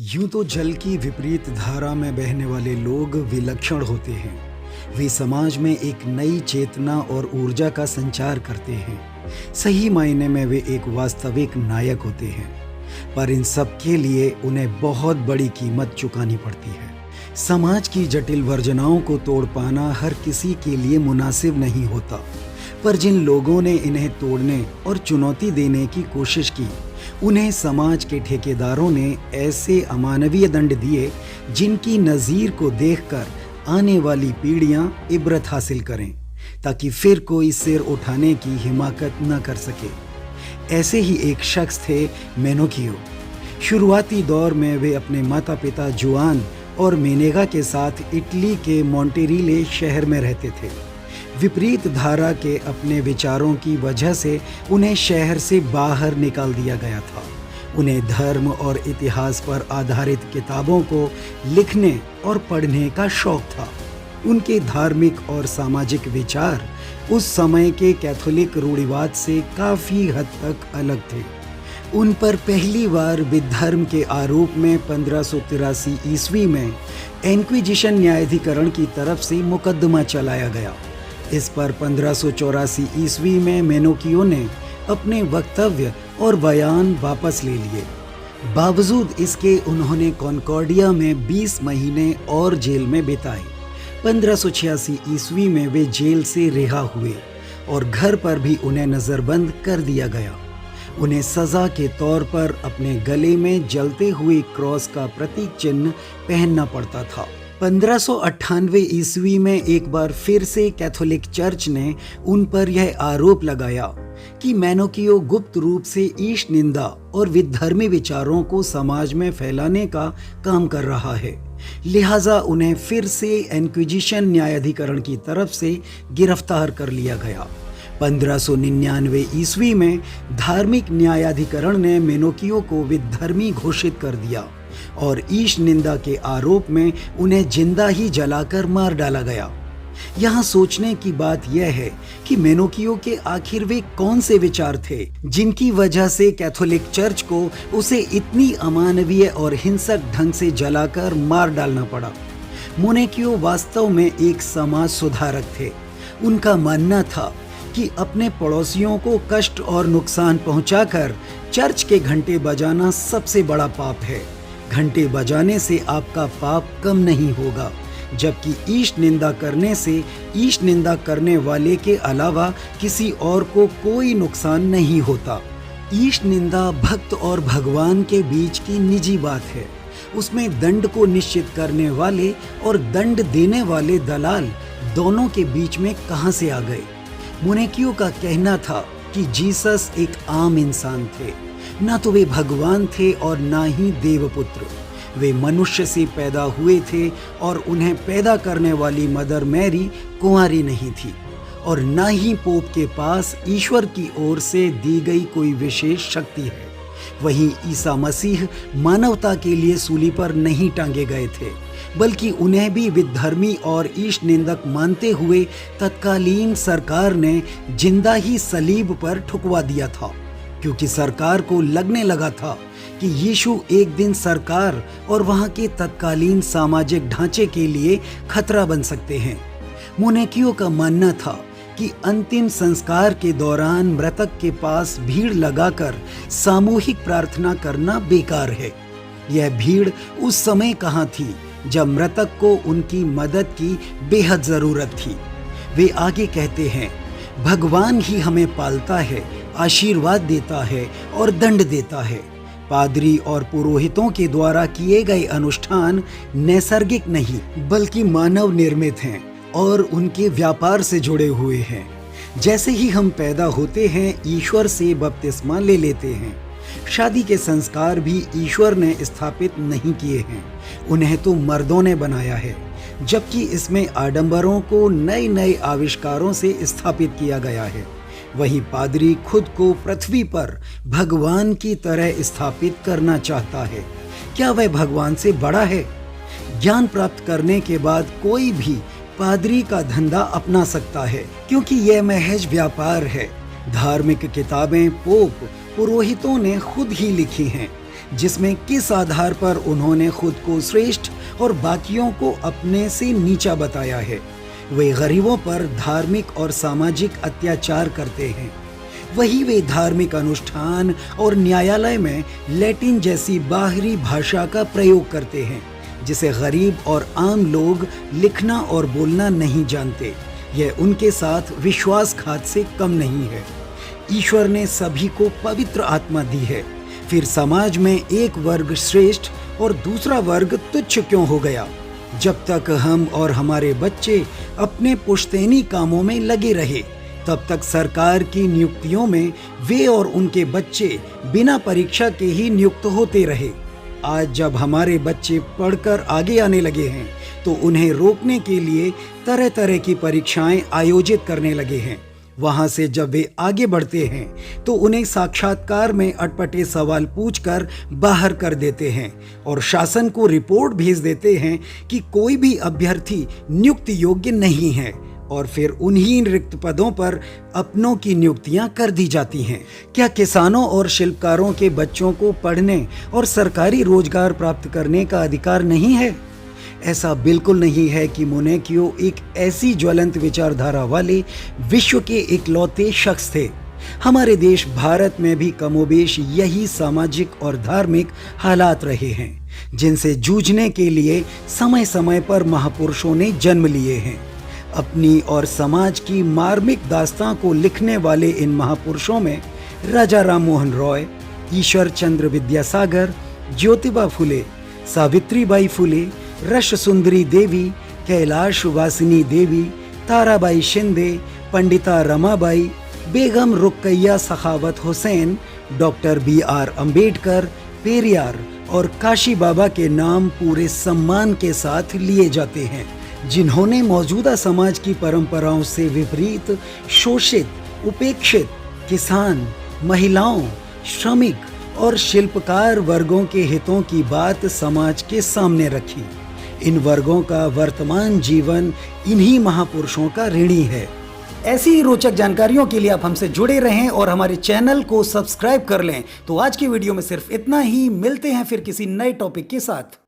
यूं तो जल की विपरीत धारा में बहने वाले लोग विलक्षण होते हैं। वे समाज में एक नई चेतना और ऊर्जा का संचार करते हैं। सही मायने में वे एक वास्तविक नायक होते हैं, पर इन सब के लिए उन्हें बहुत बड़ी कीमत चुकानी पड़ती है। समाज की जटिल वर्जनाओं को तोड़ पाना हर किसी के लिए मुनासिब नहीं होता, पर जिन लोगों ने इन्हें तोड़ने और चुनौती देने की कोशिश की, उन्हें समाज के ठेकेदारों ने ऐसे अमानवीय दंड दिए जिनकी नज़ीर को देखकर आने वाली पीढ़ियां इबरत हासिल करें, ताकि फिर कोई सिर उठाने की हिमाकत न कर सके। ऐसे ही एक शख्स थे मेनोकियो। शुरुआती दौर में वे अपने माता पिता जुआन और मेनेगा के साथ इटली के मोंटेरीले शहर में रहते थे। विपरीत धारा के अपने विचारों की वजह से उन्हें शहर से बाहर निकाल दिया गया था। उन्हें धर्म और इतिहास पर आधारित किताबों को लिखने और पढ़ने का शौक था। उनके धार्मिक और सामाजिक विचार उस समय के कैथोलिक रूढ़िवाद से काफ़ी हद तक अलग थे। उन पर पहली बार विधर्म के आरोप में 1583 ईस्वी में इंक्विजिशन न्यायाधिकरण की तरफ से मुकदमा चलाया गया। इस पर 1584 ईस्वी में मेनोकियो ने अपने वक्तव्य और बयान वापस ले लिए। बावजूद इसके उन्होंने कॉन्कॉर्डिया में 20 महीने और जेल में बिताए। 1586 ईस्वी में वे जेल से रिहा हुए और घर पर भी उन्हें नज़रबंद कर दिया गया। उन्हें सज़ा के तौर पर अपने गले में जलते हुए क्रॉस का प्रतीक चिन्ह पहनना पड़ता था। 1598 ईस्वी में एक बार फिर से कैथोलिक चर्च ने उन पर यह आरोप लगाया कि मेनोकियो गुप्त रूप से ईश निंदा और विधर्मी विचारों को समाज में फैलाने का काम कर रहा है। लिहाजा उन्हें फिर से इंक्विजिशन न्यायाधिकरण की तरफ से गिरफ्तार कर लिया गया। 1599 ईस्वी में धार्मिक न्यायाधिकरण ने मेनोकियो को विधर्मी घोषित कर दिया और ईश निंदा के आरोप में उन्हें जिंदा ही जलाकर मार डाला गया। यहाँ सोचने की बात यह है कि मेनोकियो के आखिर वे कौन से विचार थे जिनकी वजह से कैथोलिक चर्च को उसे इतनी अमानवीय और हिंसक ढंग से जलाकर मार डालना पड़ा। मेनोकियो वास्तव में एक समाज सुधारक थे। उनका मानना था कि अपने पड़ोसियों को कष्ट और नुकसान पहुंचाकर चर्च के घंटे बजाना सबसे बड़ा पाप है। घंटे बजाने से आपका पाप कम नहीं होगा, जबकि ईश निंदा करने से ईश निंदा करने वाले के अलावा किसी और को कोई नुकसान नहीं होता। ईश निंदा भक्त और भगवान के बीच की निजी बात है। उसमें दंड को निश्चित करने वाले और दंड देने वाले दलाल दोनों के बीच में कहां से आ गए। मेनोकियो का कहना था कि जीसस एक आम इंसान थे, ना तो वे भगवान थे और ना ही देवपुत्र। वे मनुष्य से पैदा हुए थे और उन्हें पैदा करने वाली मदर मैरी कुंवारी नहीं थी और ना ही पोप के पास ईश्वर की ओर से दी गई कोई विशेष शक्ति है। वहीं ईसा मसीह मानवता के लिए सूली पर नहीं टांगे गए थे, बल्कि उन्हें भी विधर्मी और ईश निंदक मानते हुए तत्कालीन सरकार ने जिंदा ही सलीब पर ठुकवा दिया था, क्योंकि सरकार को लगने लगा था कि यीशु एक दिन सरकार और वहां के तत्कालीन सामाजिक ढांचे के लिए खतरा बन सकते हैं। मेनोकियो का मानना था कि अंतिम संस्कार के दौरान मृतक के पास भीड़ लगाकर सामूहिक प्रार्थना करना बेकार है। यह भीड़ उस समय कहाँ थी जब मृतक को उनकी मदद की बेहद जरूरत थी। वे आगे कहते हैं, भगवान ही हमें पालता है, आशीर्वाद देता है और दंड देता है। पादरी और पुरोहितों के द्वारा किए गए अनुष्ठान नैसर्गिक नहीं बल्कि मानव निर्मित हैं और उनके व्यापार से जुड़े हुए हैं। जैसे ही हम पैदा होते हैं, ईश्वर से बपतिस्मा ले लेते हैं। शादी के संस्कार भी ईश्वर ने स्थापित नहीं किए हैं, उन्हें तो मर्दों ने बनाया है, जबकि इसमें आडंबरों को नए नए आविष्कारों से स्थापित किया गया है। वहीं पादरी खुद को पृथ्वी पर भगवान की तरह स्थापित करना चाहता है। क्या वह भगवान से बड़ा है? ज्ञान प्राप्त करने के बाद कोई भी पादरी का धंधा अपना सकता है, क्योंकि यह महज व्यापार है। धार्मिक किताबें पोप पुरोहितों ने खुद ही लिखी हैं, जिसमें किस आधार पर उन्होंने खुद को श्रेष्ठ और बाकियों को अपने से नीचा बताया है। वे गरीबों पर धार्मिक और सामाजिक अत्याचार करते हैं। वही वे धार्मिक अनुष्ठान और न्यायालय में लैटिन जैसी बाहरी भाषा का प्रयोग करते हैं, जिसे गरीब और आम लोग लिखना और बोलना नहीं जानते। यह उनके साथ विश्वासघात से कम नहीं है। ईश्वर ने सभी को पवित्र आत्मा दी है, फिर समाज में एक वर्ग श्रेष्ठ और दूसरा वर्ग तुच्छ क्यों हो गया? जब तक हम और हमारे बच्चे अपने पुश्तैनी कामों में लगे रहे, तब तक सरकार की नियुक्तियों में वे और उनके बच्चे बिना परीक्षा के ही नियुक्त होते रहे। आज जब हमारे बच्चे पढ़कर आगे आने लगे हैं, तो उन्हें रोकने के लिए तरह तरह की परीक्षाएं आयोजित करने लगे हैं। वहां से जब वे आगे बढ़ते हैं, तो उन्हें साक्षात्कार में अटपटे सवाल पूछकर बाहर कर देते हैं और शासन को रिपोर्ट भेज देते हैं कि कोई भी अभ्यर्थी नियुक्त योग्य नहीं है, और फिर उन्हीं रिक्त पदों पर अपनों की नियुक्तियां कर दी जाती हैं। क्या किसानों और शिल्पकारों के बच्चों को पढ़ने और सरकारी रोजगार प्राप्त करने का अधिकार नहीं है? ऐसा बिल्कुल नहीं है कि मोनेकियो एक ऐसी ज्वलंत विचारधारा वाले विश्व के इकलौते शख्स थे। हमारे देश भारत में भी कमोबेश यही सामाजिक और धार्मिक हालात रहे हैं, जिनसे जूझने के लिए समय समय पर महापुरुषों ने जन्म लिए हैं। अपनी और समाज की मार्मिक दास्तां को लिखने वाले इन महापुरुषों में राजा राम मोहन रॉय, ईश्वर चंद्र विद्यासागर, ज्योतिबा फुले, सावित्रीबाई फुले, रश सुंदरी देवी, कैलाश वासिनी देवी, ताराबाई शिंदे, पंडिता रमाबाई, बेगम रुकैया सखावत हुसैन, डॉक्टर BR अम्बेडकर, पेरियार और काशी बाबा के नाम पूरे सम्मान के साथ लिए जाते हैं, जिन्होंने मौजूदा समाज की परंपराओं से विपरीत शोषित, उपेक्षित किसान, महिलाओं, श्रमिक और शिल्पकार वर्गों के हितों की बात समाज के सामने रखी। इन वर्गों का वर्तमान जीवन इन्हीं महापुरुषों का ऋणी है। ऐसी ही रोचक जानकारियों के लिए आप हमसे जुड़े रहें और हमारे चैनल को सब्सक्राइब कर लें। तो आज की वीडियो में सिर्फ इतना ही। मिलते हैं फिर किसी नए टॉपिक के साथ।